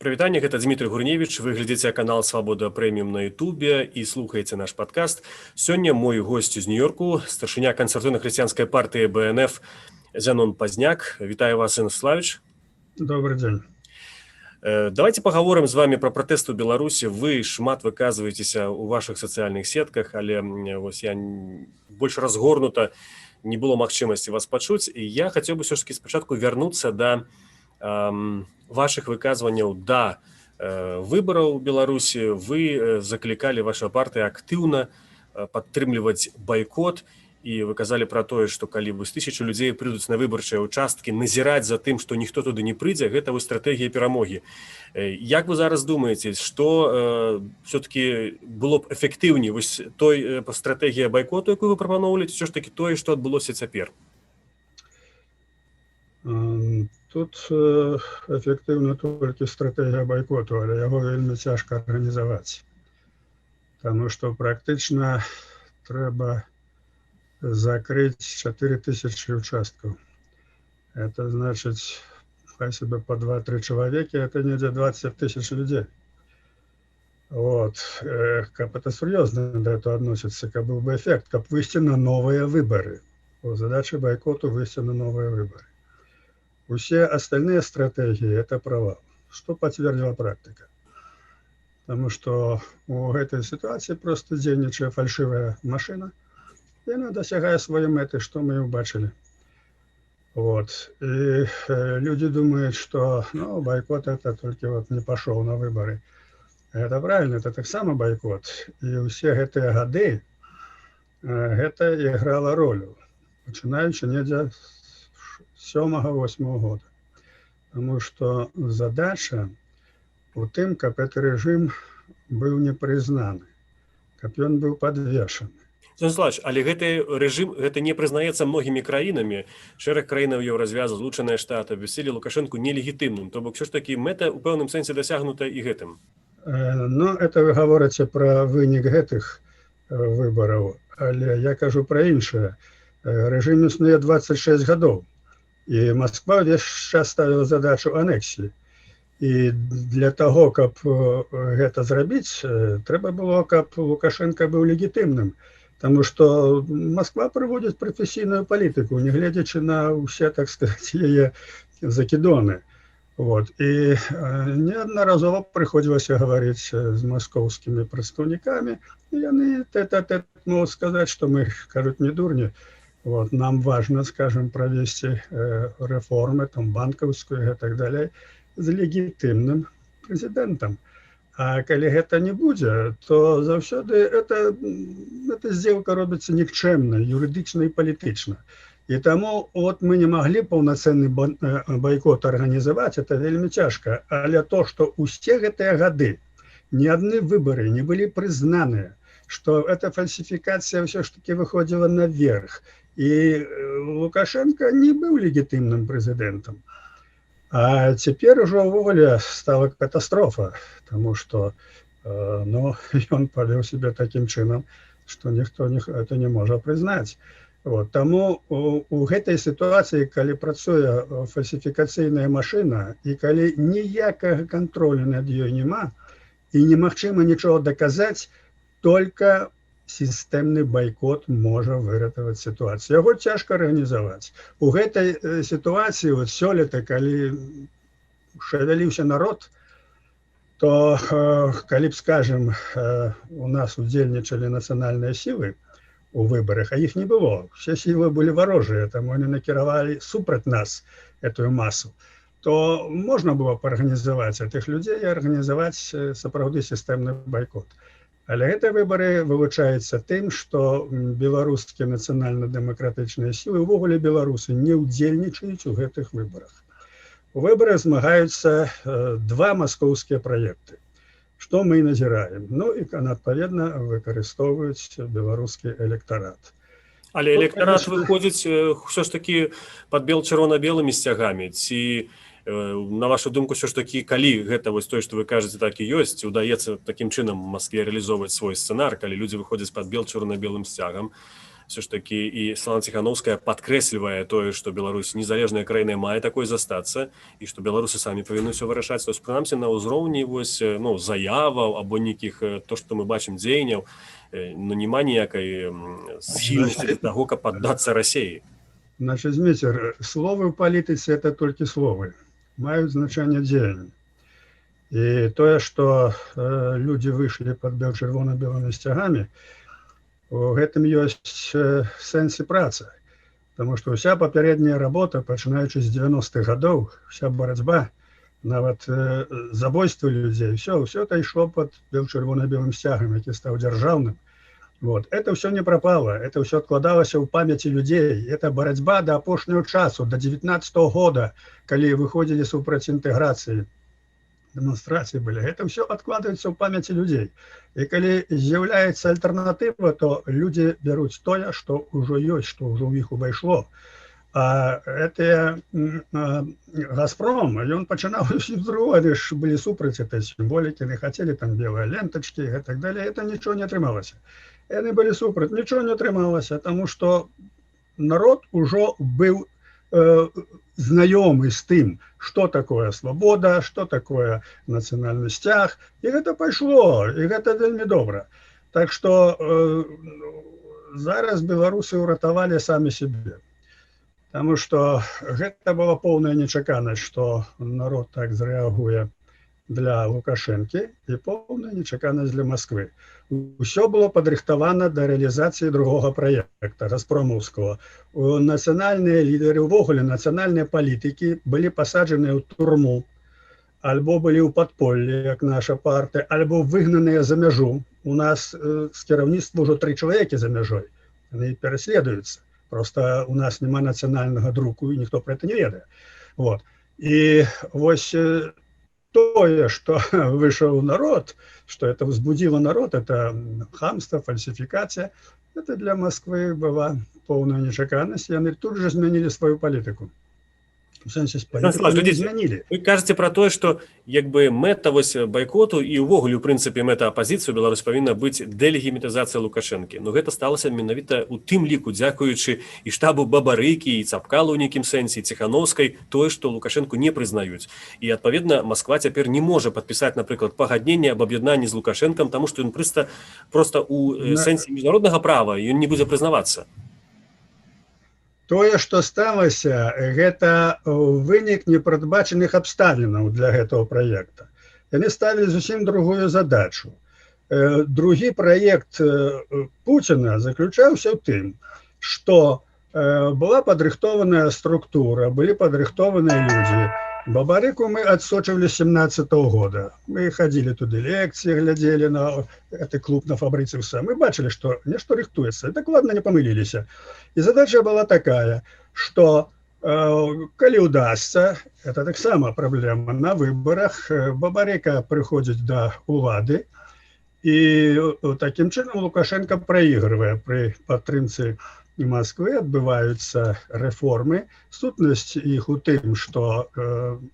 Прывітанне, гэта Дмітрый Гурневіч, вы глядзіце канал Свабода Прэміум на Ютубе і слухаеце наш падкаст. Сёння мой госць з Нью-Йорку, старшыня кансерватыўна-хрысціянскай партыі БНФ Зянон Пазняк. Вітаю вас, Станиславович. Добрый день. Давайте поговорим з вами про пратэсты ў Беларусі. Вы шмат выказваецеся ў вашых сацыяльных сетках, але вось я больш разгорнута не было магчымасці вас пачуць. І я хацеў бы ўсё ж таки спачатку вярнуцца да ваших выказванняў да выбараў у Беларусі. Вы заклікалі, ваша партыя актыўна падтрымліваць байкот, і вы казалі пра тое, што калі вось 1000 людзей прыйдуць на выбарчыя ўчасткі, назіраць за тым, што ніхто туды не прыйдзе, гэта вось стратэгія перамогі. Як вы зараз думаеце, што все-таки было б эфектыўней вось той стратэгія байкоту, якую вы прапаноўвалі, ці ўсё ж таки тое, што адбылося цяпер? Тут эфектыўна толькі стратэгія байкоту, але яго вельмі цяжка арганізаваць. Таму што практычна трэба закрыць 4000 участкаў. Это значыць, хай себе по 2-3 чалавекі, это недзе 20 000 людзей. Вот. Каб это сур'ёзна да этого адносіцца, каб быў бы эфект, каб выйсці на новыя выбары. Задача байкоту выйсці на новыя выбары. Усе остальные стратегии – это провал, что подтвердила практика. Потому что у этой ситуации просто дзейнічае фальшивая машина, и она досягает своей меты, что мы и убачили. Вот. И люди думают, что бойкот это только вот не пошел на выборы. Это правильно, это так само бойкот. И все эти годы это играло роль. Починаючи недзе 7-8 года. Потому что задача у тым, каб этот режим был не признаны, каб ён был подвешаны. Станиславович, але гэты рэжым гэта не прызнаецца многімі краінамі. Шэраг краінаў Еўразвязу, Злучаныя Штаты абвясцілі Лукашэнку нелегітымным. То бок, ўсё ж такі мэта ў пэўным сэнсе дасягнута і гэтым. Ну, это вы гаворыце пра вынік гэтых выбараў, але я кажу пра іншае. Рэжым існуе 26 гадоў. И Москва весь час ставила задачу аннексии. И для того, каб это зрабіць, трэба было, каб Лукашенко был легитимным. Потому что Москва проводит профессийную политику, не глядячи на все, так сказать, ее закидоны. Вот. И неодноразово приходилось говорить с московскими представниками, и они могут сказать, что мы, кажут, не дурни. Вот, нам важно, скажем, провести реформы, там, банковскую и так далее, с легитимным президентом. А коли это не будет, то завсёды эта сделка робится никчемно, юридично и политично. И тому вот мы не могли полноценный бойкот организовать, это вельми тяжко. Але то, что у всех эти годы ни одни выборы не были признаны, что эта фальсификация все-таки выходила наверх, и Лукашенко не был легитимным президентом. А теперь уже уволе стала катастрофа, потому что он повел себя таким чином, что никто это не может признать. Вот. Тому у этой ситуации, коли працуе фальсификаційная машина, и коли ніякого контроля над ее нема, и немагчыма ничего доказать, только системный бойкот может выратаваць ситуацию. Его тяжко организовать. У этой ситуации, вот сёлета, коли шевелился народ, то, коли б, скажем, у нас удзельнічалі национальные силы у выборах, а их не было, все силы были ворожие, там они накіравали супраць нас эту массу, то можно было поорганизовать этих людей и организовать сапраўды системный бойкот. Але гэтыя выборы вылучаюцца тым, што беларускія нацыянальна-дэмакратычныя сілы, увогуле беларусы, не ўдзельнічаюць у гэтых выбарах. У выбарах змагаюцца два маскоўскія праекты, што мы і назіраем. Ну і, адпаведна, выкарыстоўваюць беларускі электарат. Але электарат выходзіць ўсё ж такі пад чырвона-белымі сцягамі, ці на вашу думку, все ж таки, калі гэта вось тое, што вы кажаце, так і ёсць, удаецца такім чынам Москве реалізоўваць свой сцэнар, калі людзі выходзяць пад чырвона-белым сцягам, все ж таки і Святлана Ціхановская падкрэслівае тое, што Беларусь незалежная краіна мае такой застацца і што беларусы самі павінны ўсё вырашаць. То есть прынамсі на ўзроўні вось ну заяваў або нейкіх то, што мы бачым дзеянняў, ну няма ніякай схільнасці да таго, каб паддацца Расіі. Значит, Дмитрий, словы в политике – это только словы, мают значение дзеяння. И то, что люди вышли под чырвона-белыми сцягамі, в этом есть сэнс и праца. Потому что вся папярэдняя работа, пачынаючы з 90-х годов, вся борьба, нават забойство людей, все это ішло под чырвона-белым сцягам, які стаў дзяржаўным. Вот. Это все не пропало, это все откладалось в памяти людей. Это борьба до апошняго часу, до 19-го года, когда выходили супраць интеграции, демонстрации были. Это все откладывается в памяти людей. И когда з'является альтернатива, то люди берут то, что уже есть, что уже у них увайшло. А это «Газпром», и он начинал с другого, они же были супраць этой символики, не хотели там белые ленточки и так далее. Это ничего не отрымалось. И они были супраць, ничего не отрымалось, потому что народ уже был знакомый с тем, что такое свобода, что такое национальный стяг, и это пошло, и это вельми добро. Так что зараз белорусы уратовали сами себе. Потому что это была полная нечаканность, что народ так зреагує для Лукашенки, и полная нечаканность для Москвы. Все было подрыхтовано до реализации другого проекта, Газпромовского. Национальные лидеры, увогуле национальные политики были посаджены в турму, альбо были у подполья, как наша партия, альбо выгнанные за межу. У нас с кіраўніцтва уже 3 человека за межой, они переследуются. Просто у нас нема национального друку, и никто про это не ведает. Вот. И вось то, что вышел народ, что это возбудило народ, это хамство, фальсификация, это для Москвы была полная нечаканность, и они тут же изменили свою политику. В сэнсе политику не змянілі. Вы кажаце пра тое, што як бы мэта вось байкоту і ўвогуле, у прынцыпе, мэта апазіцыі ў Беларусі павінна быць дэлегімітызацыя Лукашэнкі. Но гэта сталася менавіта ў тым ліку, дзякуючы і штабу Бабарыкі, і Цапкала ў нейкім сэнсе, і Ціхановскай, тое, што Лукашэнку не прызнаюць. І, адпаведна, Масква цяпер не можа падпісаць, напрыклад, пагадненне аб аб'яднанні з Лукашэнкам, таму што ён проста ў сэнсе міжнароднага права ён не будзе прызнавацца. Тое, што сталася, гэта вынік непрадбачаных абставінаў для гэтага праекта. Яны ставілі зусім другую задачу. Другі праект Пуціна заключаўся ў тым, што была падрыхтованая структура, былі падрыхтованыя людзі. Бабарыку мы отсочивали с 17-го года. Мы ходили туда, лекции глядели на этот клуб на Фабрициуса. Мы бачили, что нечто рихтуется. Так ладно, не помылились. И задача была такая, что коли удастся, это так само проблема, на выборах Бабарыка приходит до улады, и таким чином Лукашенко проигрывая при падтрымцы Москвы адбываюцца рэформы. Сутнасць іх у тым, што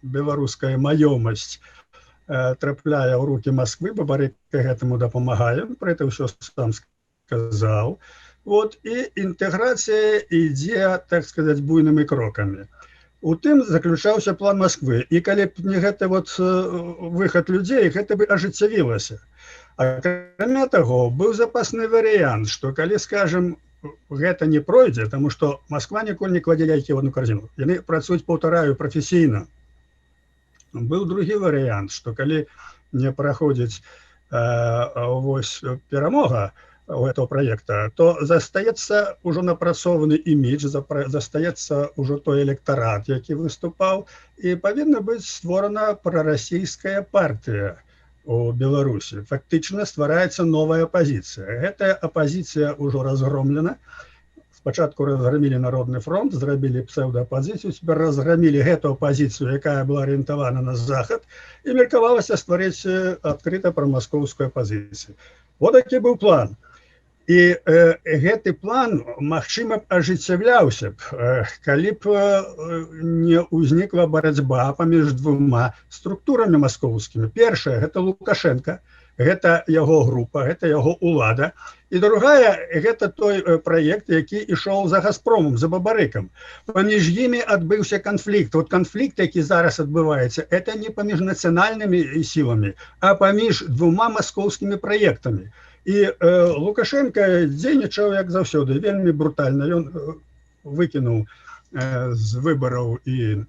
беларуская маёмасць трапляе ў рукі Москвы, Бабарыка гэтаму дапамагае, про это ўсё сам сказаў. Вот, і інтэграцыя ідзе, так сказаць, буйнымі крокамі. У тым заключаўся план Москвы. І калі б не гэты вот выхад людзей, гэта бы ажыццявілася. Акрамя таго, быў запасны варыянт, што калі, скажем, гэта не пройдзе, тому што Москва ніколі не кладзе яйкі ў одну карзіну. Яны працуюць, паўтараю, прафесійна. Быў другі варыянт, што калі не праходзіць вось перамога у этого проекта, то застаецца ўжо напрацованы імідж, застаецца ўжо той электарат, які выступаў, і павінна быць створана прарасійская партыя у Беларусі. Фактычна ствараецца новая апозіцыя. Гэтая апозіцыя ўжо разгромлена. Спачатку разгромілі Народны фронт, зрабілі псеўдаапозіцыю, цяпер разгромілі гэту апозіцыю, якая была арыентавана на захад, і меркавалася стварыць адкрыта прамаскоўскую апозіцыю. Вот такі быў план. І гэты план, магчыма, б ажыццяўляўся б, калі б не ўзнікла барацьба паміж двума структурамі маскоўскімі. Першая – гэта Лукашенко, гэта яго група, гэта яго улада. І другая, гэта той праект, які ішоў за Газпромом, за Бабарыкам. Паміж імі адбыўся канфлікт. Вот канфлікт, які зараз адбываецца, это не паміж нацыянальнымі сіламі, а паміж двума маскоўскімі праектамі. І Лукашенко дзейнічаў, як заўсёды, вельмі брутальна. Ён выкінуў з выбараў і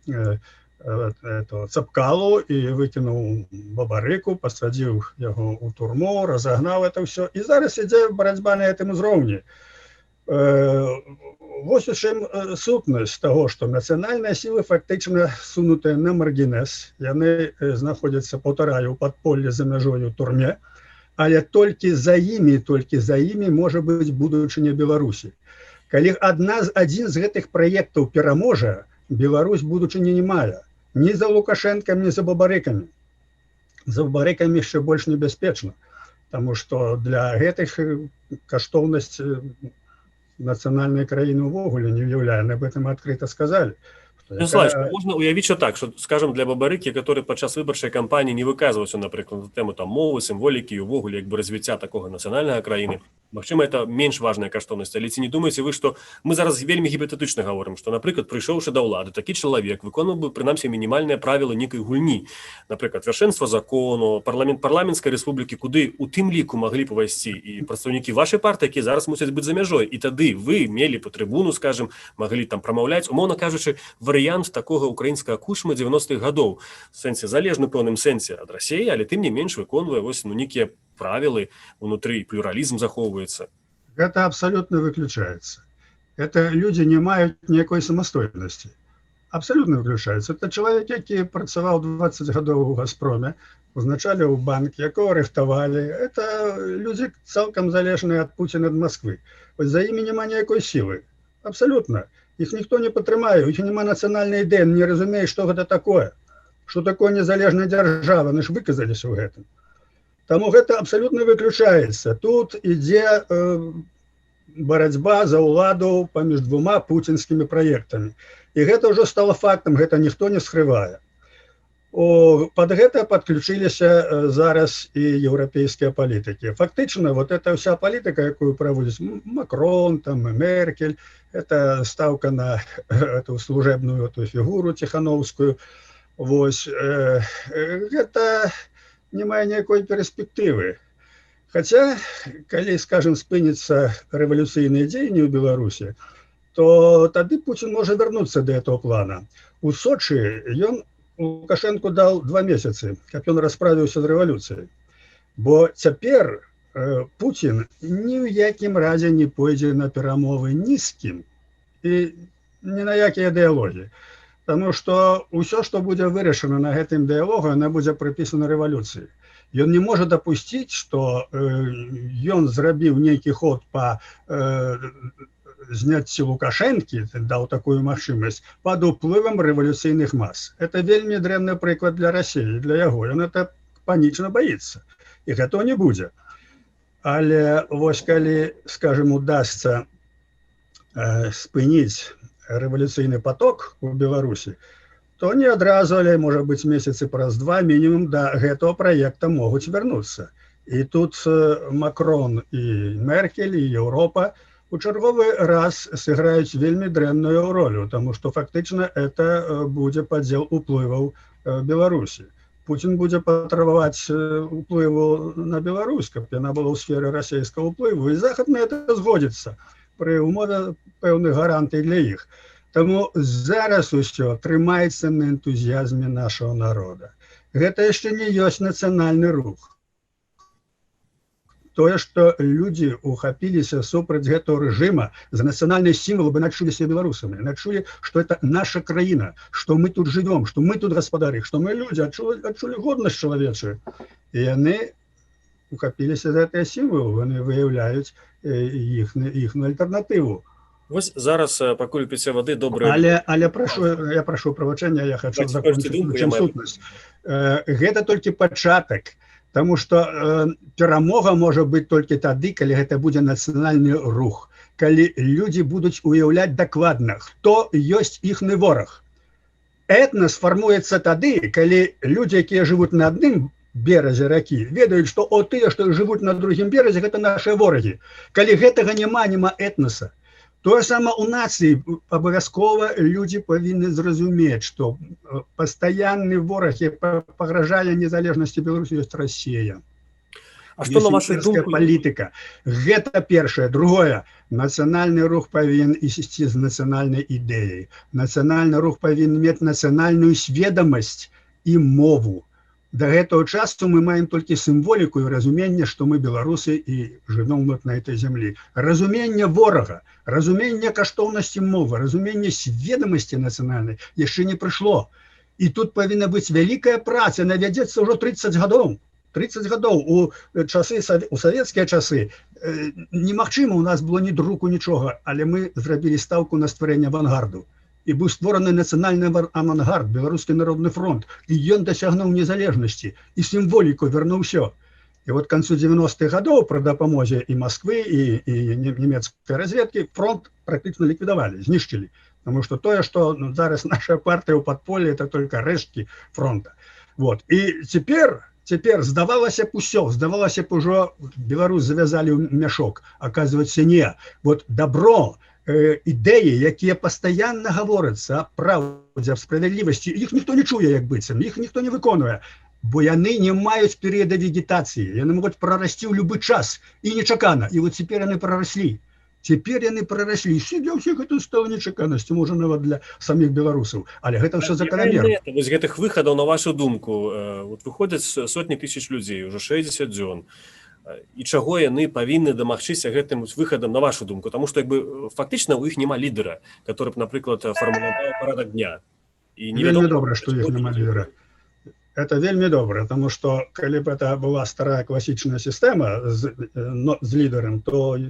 Цапкалу, і выкінуў Бабарыку, пасадзіў яго ў турму, разагнаў это ўсё. І зараз ідзе барацьба на гэтым узроўні. Вось у чым сутнасць таго, што нацыянальныя сілы фактычна сунутыя на маргінез. Яны знаходзяцца, паўтараю, у падполлі за мяжою ў турме, але толькі за імі можа быць будучыня Беларусі. Калі адзін з гэтых праектаў пераможа, Беларусь будучыні не мае. Ні за Лукашэнкам, ні за Бабарыкамі. За Бабарыкамі яшчэ больш небяспечна, таму што для гэтых каштоўнасць нацыянальнай краіны ўвогуле не ўяўляе. Об этом адкрыта сказалі. Славочка, можно уявить что так, что, скажем, для Бабарыкі, который падчас выбарчай кампаніі не выказваўся, напрыклад, на тэму там мовы, сімволікі і увогуле як бы развіцця такога нацыянальнага краіны, магчыма, это менш важная каштоўнасць. Але ці не думаеце вы, што мы зараз вельмі гіпотетычна гаворым, што, напрыклад, прыйшоўшы да ўлады, такі чалавек выконваў бы прынамсі мінімальныя правілы нейкай гульні, напрыклад, вяршэнства закону, парламенцкай рэспублікі, куды у тым ліку маглі б увайсці і прадстаўнікі вашай партыі, якія зараз мусяць быць за мяжой, і тады вы мелі па трыбуну, скажем, маглі там прамаўляць, умоўна кажучы, варыянт такога украінскага кушма 90-х гадоў, в сэнсе залежны пэўным сэнсе ад Расіі, але тым не менш выконвае вось нейкія правілы унутры, плюралізм захоўваецца. Гэта абсолютно выключаецца. Это люди не маюць ніякой самастойнасці. Абсолютно выключаецца. Это чалавек, які працаваў 20 гадоў у Газпроме, узначаліў банк, якого рыхтавалі. Это люди цалкам залежныя ад Пуціна, ад Москвы. Вось за імі няма ніякой сілы. Абсолютно. Их ніхто не падтрымае, у іх няма нацыянальнай ідэі, не разумее, што гэта такое. Што такое незалежная дзяржава, яны ж выказаліся ў гэтым. Таму гэта абсолютно выключаецца. Тут ідзе барацьба за ўладу паміж двума пуцінскімі праектамі. І гэта ўжо стало фактам, гэта ніхто не скрывае. Пад гэта падключыліся зараз і еўрапейскія палітыкі. Фактычна, вот эта вся палітыка, якую праводзіць Макрон, там, Меркель, это ставка на эту служебную эту фігуру Тихановскую. Вось, гэта не мае ніякой перспектывы. Хаця, калі, скажем, спыніцца рэвалюцыйныя дзеянні ў Беларусі, то тады Путин можа вярнуцца да этого плана. У Сочи ён Лукашенку дал 2 месяцы, каб ён расправіўся з рэвалюцыяй. Бо цяпер Путин ні ў якім разе не пойдзе на перамовы ні з кім і ні на якія дыялогі. Таму што ўсё, што будзе вырашана на гэтым дыялогу, яна будзе прыпісана рэвалюцыі. Ён не можа дапусціць, што ён зрабіў нейкі ход па зняцці Лукашэнкі, даў такую магчымасць, пад уплывам рэвалюцыйных мас. Это вельмі дрэнны прыклад для Расіі, для яго. Ён это панічна баіцца. І гэта не будзе. Але вось калі, скажем, удасца спыніць рэвалюцыйны поток у Беларусі, то не адразу, але, можа быць, месяцы праз 2 мінімум да гэтага праекта могуць вярнуцца. І тут Макрон і Меркель, і Еўропа у чарговы раз сыграюць вельмі дрэнную ролю, таму што фактычна это будзе падзел уплываў Беларусі. Путин будзе патрабаваць уплыву на Беларусь, каб яна была ў сферы расійскага ўплыву, і Захад на это згодзіцца пры умове пэўных гарантый для іх. Таму зараз усё трымаецца на энтузіязме нашага народа. Гэта яшчэ не ёсць нацыянальны рух. Тое, што людзі ухапіліся супраць гэтага рэжыма за нацыянальныя сімвалы, бы начуліся беларусамі, начулі, што это наша краіна, што мы тут жывём, што мы тут гаспадары, што мы людзі адчулі годнасць чалавечую. І яны ухапіліся за гэтыя сімвалы, яны выяўляюць іхную альтэрнатыву. Вось зараз, пакуль піце вады, добрая... Але я прашу прабачэння, я хочу закончыць сутнасць. Гэта толькі пачатак. Таму што перамога можа быць толькі тады, калі гэта будзе нацыянальны рух, калі людзі будуць уяўляць дакладна, хто ёсць іхны вораг. Этнас фармуецца тады, калі людзі, якія жывуць на адным беразе ракі, ведаюць, што тыя, што жывуць на другім беразе, гэта нашыя ворагі. Калі гэтага няма этнаса. Тое сама у нацыі абавязкова людзі павінны зразумець, што пастаянны вораг пагражае незалежнасці Беларусі ёсць Расія. А што на вашу имперская думку политика. Гэта першае. Другое. Нацыянальны рух павінен ісці з нацыянальнай ідэяй. Нацыянальны рух павінен мець нацыянальную сведамасць і мову. До гэтага часу мы маем толькі сімволіку і разуменне, што мы беларусы і жывём вот на этой зямлі. Разуменне ворага, разуменне каштоўнасці мовы, разуменне сведамасці нацыянальнай яшчэ не прыйшло. І тут павінна быць вялікая праца, яна вядзецца ўжо 30 гадоў. 30 гадоў у савецкія часы немагчыма, у нас было ні друку, нічога, але мы зрабілі стаўку на стварэнне авангарду. І быў створаны нацыянальны авангард, Беларускі народны фронт, і ён дасягнуў незалежнасці, і сімволіку вярнуў усё. І вот к канцу 90-х гадоў пры дапамозе і Масквы, і нямецкай разведкі фронт практычна ліквідавалі, знішчылі. Таму што тое, што зараз наша партыя ў падполлі, это только рэшткі фронта. Вот. І цяпер здавалася б усё, здавалася б ужо Беларусь завязалі ў мяшок. Оказывается, не. Вот добро, ідэі, якія пастаянна гаворяцца аб праўдзе, аб справядлівасці, іх ніхто не чуе, як быццам, іх ніхто не выконвае, бо яны не маюць перыяда вегетацыі, яны могуць прарасці ў любы час і нечакана. І вот цяпер яны прараслі. Цяпер яны прараслі. І для ўсіх гэта стала нечаканасцю, можа нават для саміх беларусаў. Але гэта ўсё закономерна. Вось гэтых выхадаў, на вашу думку, вот выходзяць сотні тысяч людзей, уже 60 дзён. І чаго яны павінны дамагчыся гэтым выхадам, на вашу думку? Таму што фактычна ў іх няма лідера, который б, напрыклад, фармуляваў парадак дня. Вельмі добра, што ў іх няма лідера. Это вельмі добра, тому што калі б это была старая класічная сістэма з лідарам, то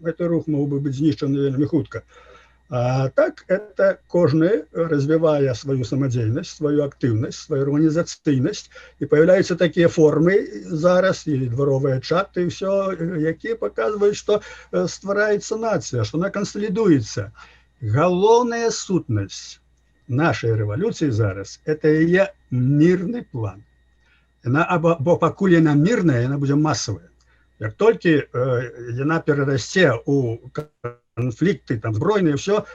гэты рух мог бы быць знішчаны вельмі хутка. А так, это кожны развівае сваю самадзейнасць, сваю актыўнасць, сваю арганізацыйнасць, і паявляюцца такія формы зараз, і дваровыя чаты, і ўсё, якія паказваюць, што ствараецца нацыя, што она кансалідуецца. Галоўная сутнасць нашай рэвалюцыі зараз – это яе мірны план. Бо пакуль яна мірная, яна будзе масавая. Як толькі яна перарасце ў конфликты, там, збройные, все,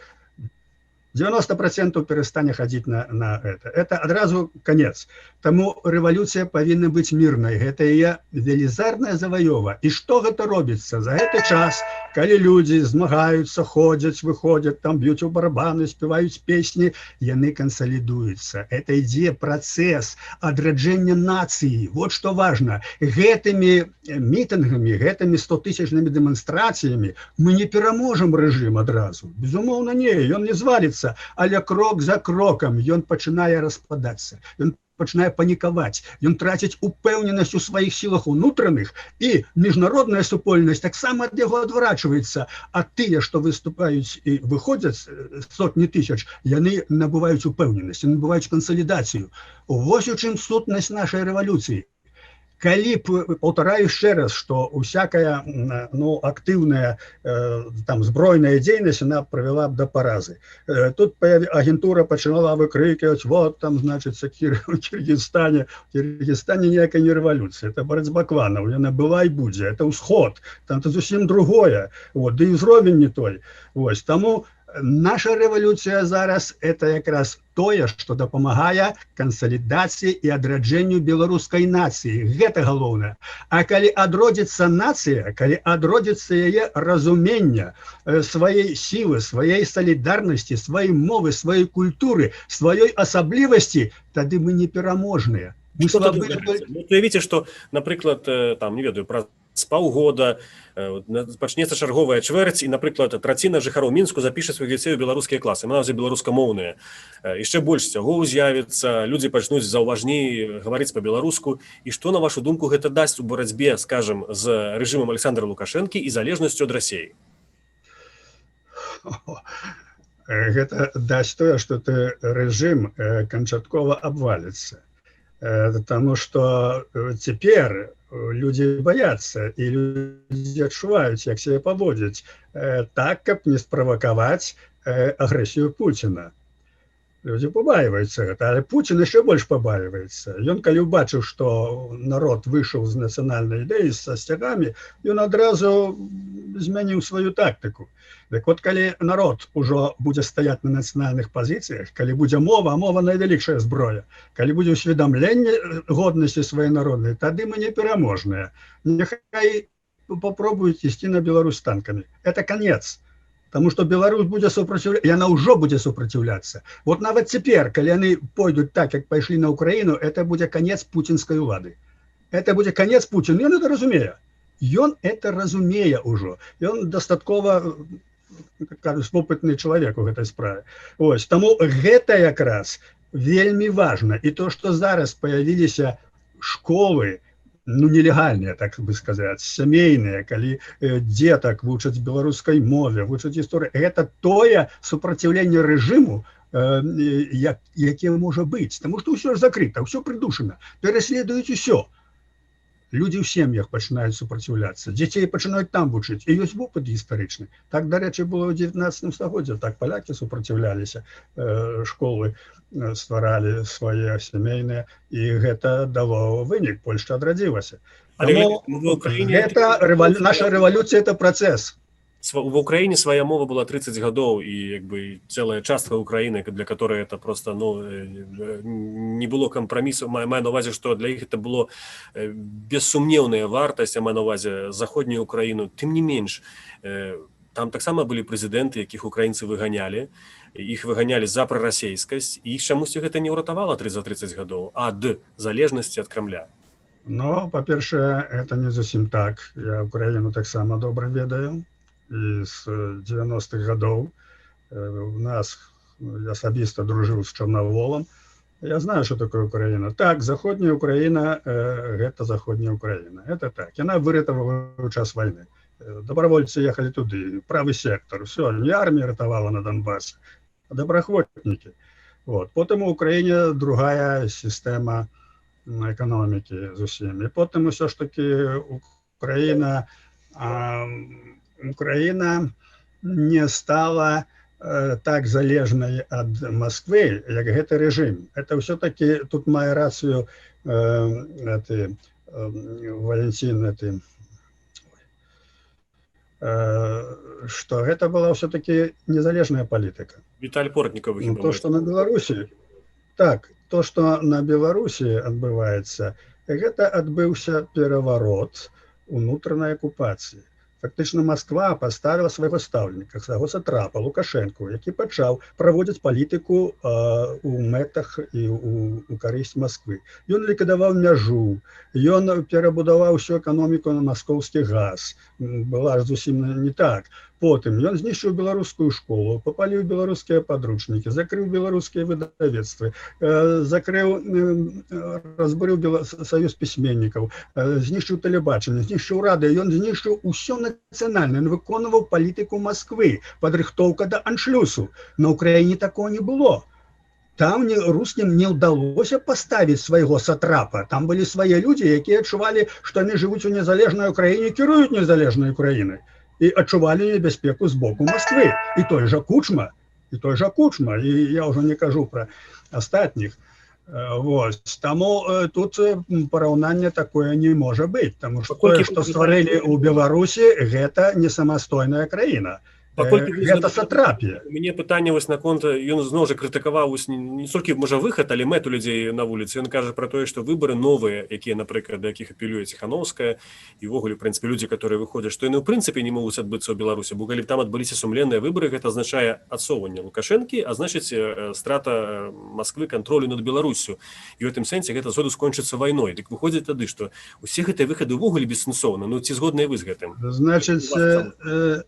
90% перестане ходить на это. Это одразу конец. Тому революция повинна быть мирной. Это ее велизарная завоева. И что это робится? За этот час, когда люди змагаются, ходят, выходят, там бьют у барабаны, спевают песни, яны консолидуются. Это идея, процесс адраджения нации. Вот что важно. Гэтыми митингами, гэтыми 100-тысячными демонстрациями мы не пераможем режим одразу. Безумовно, не. Он не звалится. Але крок за кроком ён пачынае распадацца, ён пачынае панікаваць, ён траціць упэўненасць у сваіх сілах унутраных, і міжнародная супольнасць таксама ад яго адварачваецца, а тыя, што выступаюць і выходзяць сотні тысяч, яны набываюць упэўненасць, набываюць кансалідацыю. Вось у чым сутнасць нашай рэвалюцыі. Калі б, паўтараю яшчэ раз, што усякая актыўная збройная дзейнасць она прывяла б да паразы. Тут агентура пачынала выкрыкваць, вот там, значит, в Киргизстане ніякай не рэвалюцыя, это барацьба кланаў, яна была і будзе, это ўсход, там это зусім другое, вот, ды і ўзровень не той. Вось, таму наша рэвалюцыя зараз это якраз тое, што дапамагае кансалідацыі і адраджэнню беларускай нацыі. Гэта галоўнае. А калі адродзіцца нацыя, калі адродзіцца яе разуменне сваёй сілы, сваёй салідарнасці, сваёй мовы, сваёй культуры, сваёй асаблівасці, тады мы непераможныя. Мы слабыя. Уявіце, што, напрыклад, там, не ведаю, праз паўгода пачнецца чарговая чвэрць, і, напрыклад, траціна жыхароў Мінску запіша сваіх дзяцей у беларускія класы, нават беларускамоўныя. Яшчэ больш сцягоў з'явіцца, людзі пачнуць заўважней гаварыць па-беларуску. І што, на вашу думку, гэта дасць у барацьбе, скажам, з рэжымам Александра Лукашэнкі і залежнасцю ад Расіі? Гэта дасць тое, што рэжым канчаткова абваліцца. Таму што цяпер люди боятся, и люди адчуваюць, як себе поводзяць, так, каб не справакаваць агрэсію Пуціна. Люди побаиваются гэта, але Путин еще больше побаивается. Ён калі убачыў, что народ вышел з нацыянальнай ідэі со сцягамі, ён адразу змяніў сваю тактику. Так вот, калі народ ужо будзе стаять на нацыянальных позициях, калі будзе мова, а мова найвялікшая зброя, калі будзе усведомленне годнасці свае народнай, тады мы не пераможныя. Няхай попробуюць ісці на Беларусь танками. Это конец. Потому что Беларусь будет сопротивляться, и она уже будет сопротивляться. Вот нават теперь, когда они пойдут так, как пошли на Украину, это будет конец путинской влады. Это будет конец Путина. И он это разумеет. И он это разумеет уже. И он достатково, как кажуть, опытный человек в этой справе. Ось, тому это как раз вельми важно. И то, что зараз появились школы, ну, нелегальные, так бы сказать, семейные, коли деток вучаць беларускай мове, вучаць историю, это тое сопротивление режиму, яке может быть. Потому что все закрыто, все придушено, переследуют все. Люди в семьях начинают сопротивляться, детей начинают там вучить. И есть опыт историчный. Так, до речи, было в 19 стагоддзі, так поляки сопротивлялись, школы стваралі свае сямейныя, і гэта дало вынік, Польша адрадзілася. Наша рэвалюцыя это працэс. В Украине своя мова была 30 годов, и как бы целая частка Украины, для которой это просто не было компромиссу. Маю на увазі, что для них это было безсумневная вартость, я маю на увазі заходнюю Украину. Тем не менш, там так само были президенты, яких украинцы выгоняли, их выгоняли за прорасейскость, и их чамусьці гэта не ўратавала за 30 годов ад залежнасці ад Кремля. Ну, по-перше, это не зусім так. Я Украину так само добра ведаю. І з 90-х годов у нас, я асабіста дружыў з Чорноволом. Я знаю, что такое Украина. Так, заходняя Украина, гэта заходняя Украина. Это так. Яна выратавала ў час войны. Добровольцы ехали туды, правый сектор. Все, не армия ратавала на Донбассе, а добраахвотники. Вот. Потым у Украине другая система экономики зусім. И потым все ж таки Украина не стала так залежной от Москвы, как гэта режим. Это все-таки, тут мае рацию Валентин, что это была все-таки незалежная политика. Виталий Портников. То, что на Беларуси, так, то, что на Беларуси отбывается, это отбыўся переворот унутранной оккупации. Фактично Москва поставила свайго стаўленіка, свайго сатрапа Лукашенко, які пачаў праводзіць палітыку у мэтах і у карысць Москвы. Ён ліквідаваў мяжу, ён перабудаваў всю эканоміку на маскоўскі газ. Была ж зусім не так. Потым ён знішчыў беларускую школу, попаліў беларускія падручнікі, закрыў беларускія выдавецтвы, разбурыў саюз пісьменнікаў, знішчыў тэлебачанне, знішчыў радыё, ён знішчыў усё нацыянальнае, ён выконваў палітыку Москвы, падрыхтоўка да аншлюсу. На Украине такого не было. Там русским не ўдалося паставіць свайго сатрапа. Там былі свае людзі, якія адчувалі, што яны жывуць у незалежнай Украіне, кіруюць незалежнай Украінай. И отчували небезпеку с боку Москвы. И той же Кучма. И я уже не кажу про остальных. Вот. Тому тут параўнання такое не может быть. Потому что то, что створили у Беларуси, это не самостойная краина. Гэта сатрапія. У мяне пытанне вось наконт, ён зноў жа крытыкаваў не толькі можа выхад, але мэту людзей на вуліцы. Ён кажа пра тое, што выбары новыя, якія, напрыклад, да якіх апелюе Ціхановская, і ўвогуле, в прынцыпе, людзі, которые выходзяць, што яны ў прынцыпе не могуць адбыцца ў Беларусі, бо калі там адбыліся сумленныя выбары, гэта азначае адсоўванне Лукашэнкі, а значыць страта Москвы кантролю над Беларусю. І ў гэтым сэнсе гэта згоду скончыцца вайной. Дык выходзіць тады, што усе гэтыя выхады ўвогуле бессэнсоўны. Ну ці згодныя вы з гэтым? Значыць,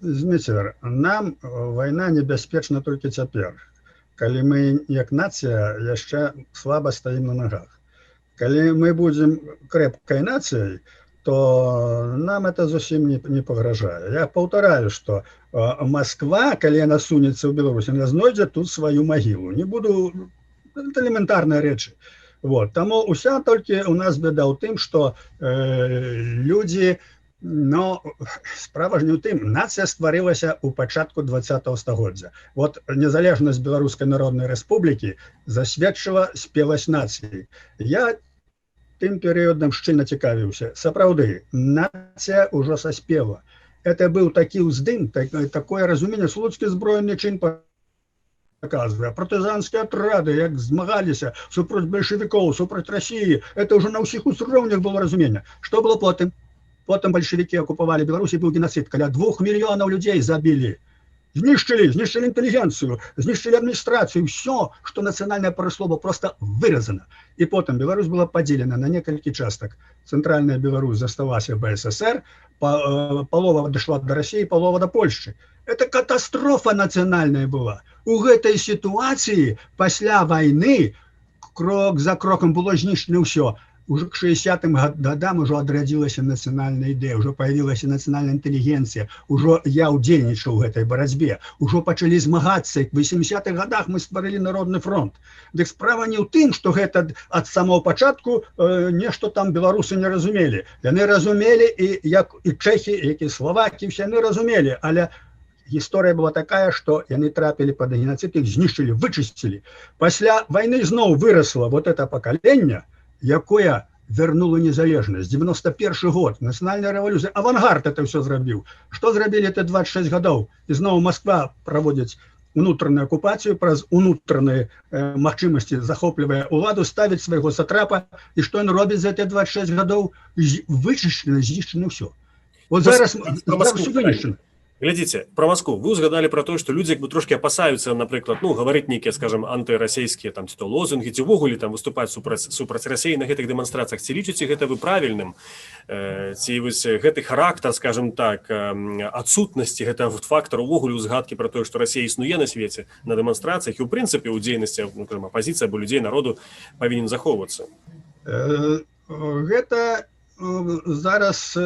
Зміцер, нам война небяспечна толькі цяпер, калі мы як нацыя яшчэ слаба стаім на ногах. Калі мы будзем крэпкай нацыяй, то нам это зусім не пагражае. Я паўтараю, што Москва, калі яна сунецца ў Беларусь, яна знойдзе тут сваю магілу. Не буду, это элементарныя рэчы. Вот. Таму уся толькі у нас беда ў тым, што людзі Но справа ж не ў тым, нацыя стварылася ў пачатку 20-го стагоддзя. Вот незалежнасць Беларускай Народнай Рэспублікі засведчыла спеласць нацыі. Я тым перыядам шчыльна цікавіўся. Сапраўды, нацыя ўжо саспела. Это быў такі ўздым, такое разуменне, слуцкі збройны чын показывая, партизанские отряды, як змагаліся супроць бальшавікоў, супроць России. Это уже на ўсіх узроўнях было разумение. Что было потым? Потым бальшавікі акупавалі Беларусь, і быў геноцид. Каля 2 мільёнаў людзей забілі. Знішчылі інтэлігенцыю, знішчылі адміністрацыю, все, што нацыянальнае промыслово просто выразана. І потым Беларусь была падзелена на некалькі частак. Цэнтральная Беларусь засталася в СССР, палова дайшла до России, палова до Польши. Это катастрофа нацыянальная была. У гэтай сітуацыі пасля вайны крок за кроком было знішчана ўсё. Уже к 60-м годам уже адрадзілася нацыянальная ідэя, уже появілася нацыянальная інтэлігенцыя, уже я ўдзельнічаў у гэтай барацьбе, уже пачалі змагацца. В 80-х годах мы стварылі Народны фронт. Дык справа не ў тым, што гэта ад самого пачатку нешта там беларусы не разумелі. Яны разумелі, і як і чэхі, як і словакі, все яны разумелі, але гісторыя была такая, што яны трапілі пад геноцид, іх знішчылі, вычысцілі. Пасля вайны зноў вырасла вот это пакаленне, якое вернуло незалежнасць. 91 год, нацыянальная рэвалюцыя, авангард это все зрабіў. Што зрабілі это 26 гадоў? І зноў Москва праводзіць унутраную акупацыю, праз унутраныя магчымасці захоплівае уладу, ставіць свайго сатрапа, і што ён робіць за эти 26 гадоў? Вычышчана, знішчана ўсё. Вот зараз ўсё вынішчана. Глядзіце, про Москву. Вы узгадалі про тое, што людзі як бы трошки апасаюцца, напрыклад, гаварыць нейкія, скажем, антырасійскія там ці то лозунгі, ці ўвогуле там выступаць супраць Расіі на гэтых дэманстрацыях. Ці лічыце гэта вы правільным? Ці вось гэты характар, скажем так, адсутнасці гэтага фактара увогуле ўзгадкі про тое, што Расія існуе на свеце на дэманстрацыях і ў прынцыпе ў дзейнасці апазіцыі або людзей народу павінен захоўвацца? Гэта зараз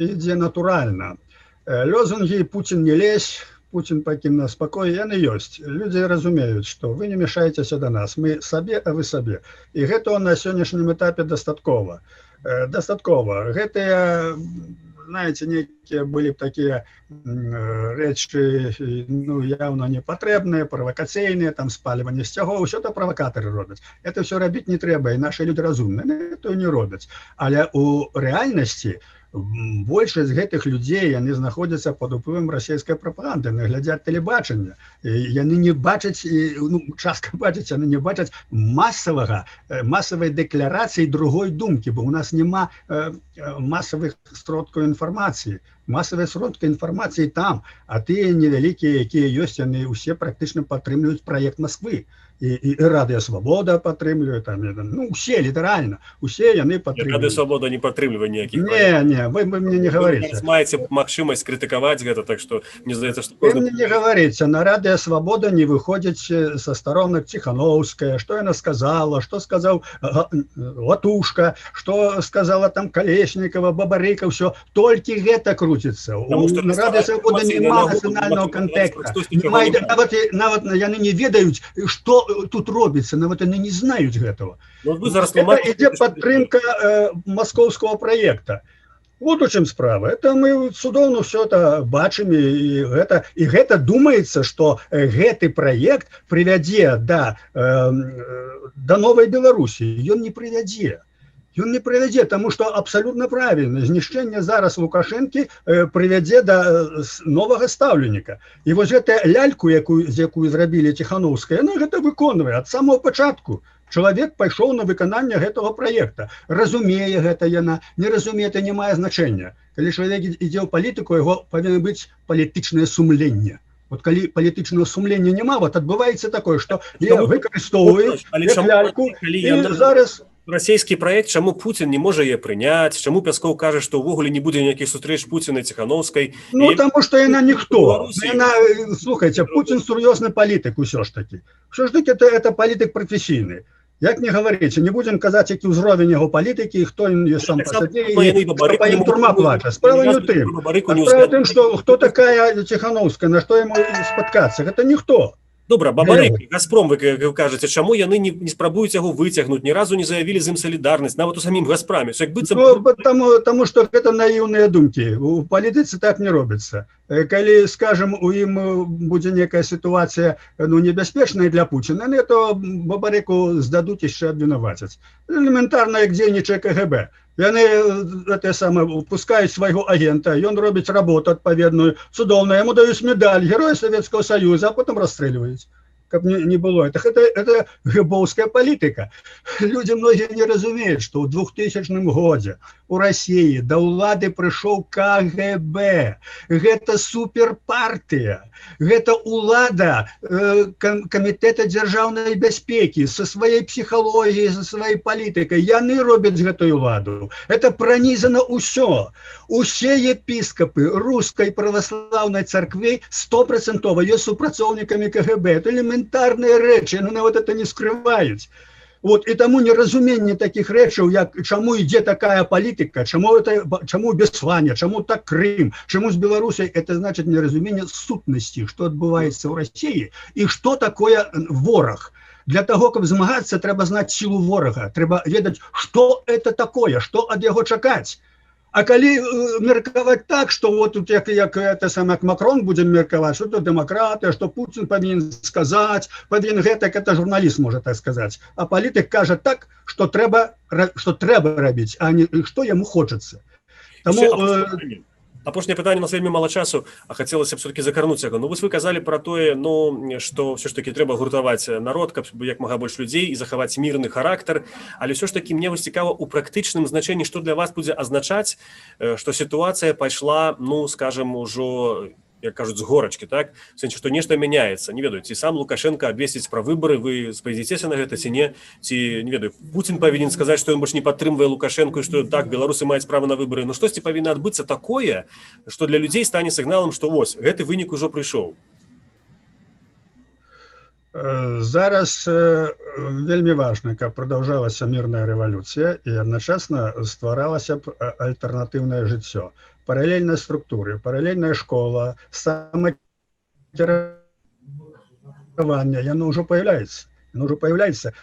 ідзе натуральна. Лозунги «Путин не лезь», «Путин покинь нас в покое», яны ёсць. Люди разумеюць, што вы не мешаетеся до нас, мы сабе, а вы сабе. І гэтага на сённяшнім этапе дастаткова. Гэтыя, знаете, некие были такие рэчы, явно непотребные, провокацыйныя, там спаливание сцягоў, усё это провокаторы робяць. Это все рабіць не трэба, і наши люди разумныя, это не робяць. Але у рэальнасці большасць гэтых людзей, яны знаходзяцца пад уплывам расійскай прапаганды, яны глядзяць тэлебачанне, яны не бачаць, частка бачаць, яны не бачаць масавай дэкларацыі другой думкі, бо у нас няма масавых сродкаў інфармацыі. Масавыя сродкі інфармацыі там, а тыя невялікія, якія ёсць, яны ўсе практычна падтрымліваюць праект Москвы. І Радыё Свабода падтрымлівае, там, усе, літаральна, усе яны падтрымліваюць. Радыё Свабода не падтрымлівае ніякіх. Не, вы мне не говорите. Вы маеце магчымасць крытыкаваць гэта, так што мне здаецца, што вы мне не говорите, на Радыё Свабода не выходзіць са старонак Ціхановская, што яна сказала, што сказаў Латушка, што сказала там Калеснікова, Бабарыка, ўсё, толькі гэта крутіцца. На Радыё Свабода няма нацыянальнага контекста. Нават яны не ведаюць, што тут робіцца, нават яны не знаюць гэтага. Это ідзе падтрымка маскоўскага праекта. Вот у чым справа. Это мы цудоўна все это бачым, і гэта думаецца, што гэты праект прывядзе да новай Беларусі. Ён не прывядзе. Ён не прывядзе, таму што абсалютна правільна. Знішчэнне зараз Лукашэнкі прывядзе да новага стаўленіка. І вось гэтая ляльку, з якую зрабілі Ціхановская, яна гэта выконвае ад самого пачатку. Чалавек пайшоў на выкананне гэтага праекта. Разумее гэта яна, не разумее, это не мае значэння. Калі чалавек ідзе ў палітыку, яго павінна быць палітычнае сумленне. Вот калі палітычнага сумлення няма, вот адбываецца такое, што выкарыстоўваюць ляльку, і зараз... Расійскі праект, чаму Путін не можа яе прыняць, чаму Пяскоў кажа, што ўвогуле не будзе ніякіх сустрэч Пуціна і Ціхановскай. Таму што яна ніхто. Слухайце, Путін сур'ёзны палітык усё ж такі. Усё ж такі это палітык прафесійны. Як не гаварыце, не будзем казаць, які ўзровень яго палітыкі, і хто ён сам па сабе, і па ім турма плача. Справа не ў тым. Справа ў тым, што хто такая Ціхановская, на што яму спаткацца? Гэта ніхто. Добра, Для Бабарык, яго. Газпром, вы кажаце, чаму яны не спрабуюць яго выцягнуць, ні разу не заявілі з ім салідарнасць, нават у самім Газпраме. Як быццам Ну, потому что это наивные думки. У палітыцы так не робіцца. Калі, скажем, у ім будзе некая ситуация, ну, небяспечная для Путина, то Бабареку сдадут еще обвинуватить. Элементарно, як дзейнічае КГБ. Яны это самое пускаюць свайго агента, ён робіць работу адпаведную, цудоўна, яму даюць медаль Героя Советского Союза, а потом расстрэльваюць. Каб не было. Это гэбоўская политика. Люди многие не разумеют, что в 2000 году у России до улады пришел КГБ. Это суперпартия. Это улада Комитета державной бяспеки со своей психологией, со своей политикой. Яны робят эту уладу. Это пронизано усё. Усе епископы русской православной церкви 100% есть супрацоўнікамі КГБ. Это элементарные речи, но вот это не скрывают. Вот, и тому неразуменне таких речаў, як чаму ідзе такая политика, чаму Беслане, чаму так Крым, чаму с Беларусей, это значит неразуменне сутности, что отбывается в России и что такое ворог. Для того, каб змагацца, трэба знаць силу ворага, трэба ведаць, что это такое, что ад яго чакаць. А калі меркаваць так, что вот тут як это самое Макрон будем меркаваць, что это демократия, что Путин повинен сказать, повинен это журналист может так сказать. А политик кажет так, что трэба робіць, а не что ему хочется. Тому апошняе пытанне, у нас вельмі мала часу, а хацелася б все-таки закарнуць яго. Ну, вы казалі про тое, ну, што все ж таки трэба гуртаваць народ, каб як мага больш людзей і захаваць мірны характар, але ўсё ж таки мне вось цікава у практычным значэнні, што для вас будзе азначаць, што сітуацыя пайшла, ну, скажем, ужо, як кажуць, з горачкі, так? В сэнсе, што нешта мяняецца. Не ведаю, ці сам Лукашенко абвесціць пра выбары, вы спадзіцеся на гэта ці не? Ці, не ведаю, Путін павінен сказаць, што ён больш не падтрымвае Лукашенко і што так, беларусы маюць права на выбары. Ну, штосьці павінна адбыцца такое, што для людзей стане сігналам, што вось, гэты вынік ужо прыйшоў. Зараз вельмі важна, каб продолжалася мирная рэвалюцыя і адначасна стваралася б альтэрнатыўнае жыццё. Параллельная структура, параллельная школа, самакіраванне, яно ўжо появляется.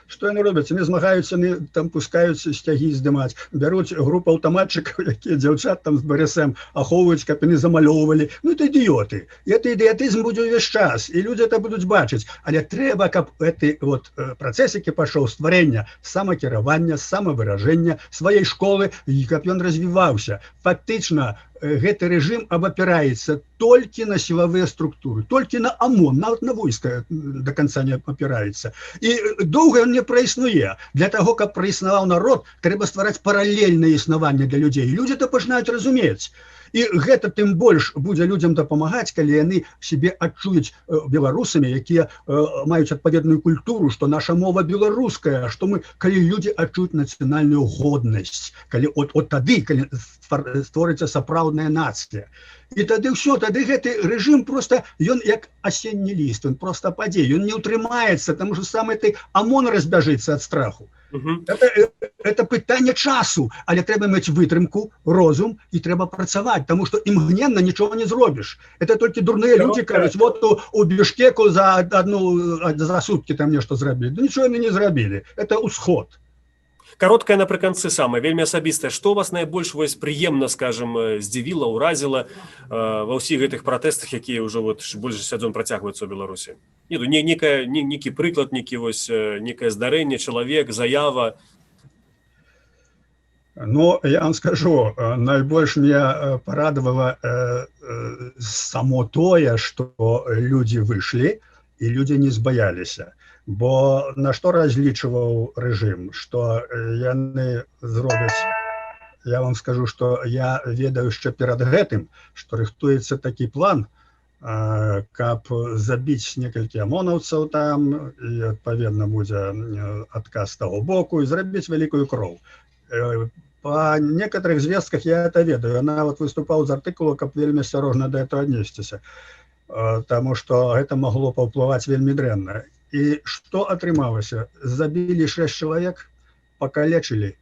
Что яны робяць? Яны змагаюцца, яны там пускаюць сцягі здымаць, бяруць групу аўтаматчыкаў, якія дзяўчат там з БРСМ ахоўваюць, каб яны замалёўвалі. Ну, это ідыёты. І это ідыятызм будзе ўвесь час, і людзі это будуць бачыць. Але трэба, каб гэты вот працэс, які пашоў, стварэння самакіравання, самавыражэння сваёй школы, і каб ён развіваўся. Фактычна, гэты рэжым абапіраецца толькі на сілавыя структуры, толькі на ОМОН, нават на войска до конца не апіраецца. І доўга ён не праіснуе. Для таго, каб праіснаваў народ, трэба ствараць паралельнае існаванне для людзей. Людзі то пачынаюць разумець. І гэта тым больш будзе людзям дапамагаць, калі яны сябе адчуюць беларусамі, якія маюць адпаведную культуру, што наша мова беларуская, што мы, калі людзі адчуюць нацыянальную годнасць, калі от тады, калі створыцца сапраўдная нацыя. І тады ўсё, тады гэты рэжым просто, ён як асенні ліст, ён просто падзе, ён не ўтрымаецца, таму што сам гэты ОМОН разбяжыцца ад страху. Это пытанне часу, але трэба мець вытрымку, розум і трэба працаваць, таму што імгненна нічога не зробіш. Это толькі дурныя людзі кажуць, вот у Бішкеку за суткі там нешта зрабілі. Да нічого яны не зрабілі. Это ўсход. Кароткае напрыканцы самае, вельмі асабістае. Што вас найбольш вось прыемна, скажем, здзівіла, уразіла ва ўсіх гэтых пратэстах, якія ўжо вот больш за сезон працягваюцца ў Беларусі? Некі прыклад, некае здарэнне, чалавек, заява. Ну, я вам скажу, найбольш меня порадовало само тое, што людзі выйшлі і людзі не збаяліся. Бо на што разлічваў рэжым, што яны зробяць, я вам скажу, што я ведаю яшчэ перад гэтым, што рыхтуецца такі план, каб забіць некалькі амонаўцаў там, і адпаведна будзе адказ з таго боку, і зрабіць вялікую кроў. По некоторых звестках я это ведаю. Она вот выступала з артыкула, каб вельмі асцярожна да этого аднесціся, таму што гэта магло паўплываць вельмі дрэнна. І што атрымалася? Забілі 6 чалавек, пакалечылі,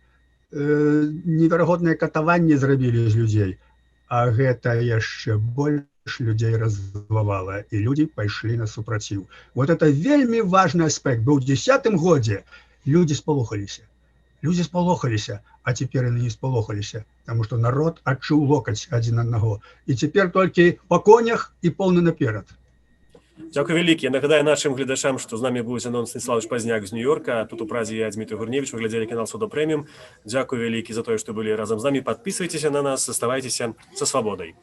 неверагодныя катаванні зрабілі з людзей, а гэта яшчэ больш людей раззлавала, і людзі пайшлі на супраціў. Вот это вельмі важны аспект. Бо ў 10-м годзе людзі спалохаліся, а цяпер яны не спалохаліся, таму што народ адчуў локаць адзін аднаго. І цяпер толькі па конях і поўны наперад. Дзякуй вялікі. Я нагадаю нашим гледачам, што з намі быў Зянон Станіславович Пазняк з Нью-Йорка. Тут у Празе я, Дмітрий Гурневич. Вы глядзелі канал Суда Прэміум. Дзякуй вялікі за тое, што былі разам з намі. Падпісвайцеся на нас, заставайцеся са свабодай.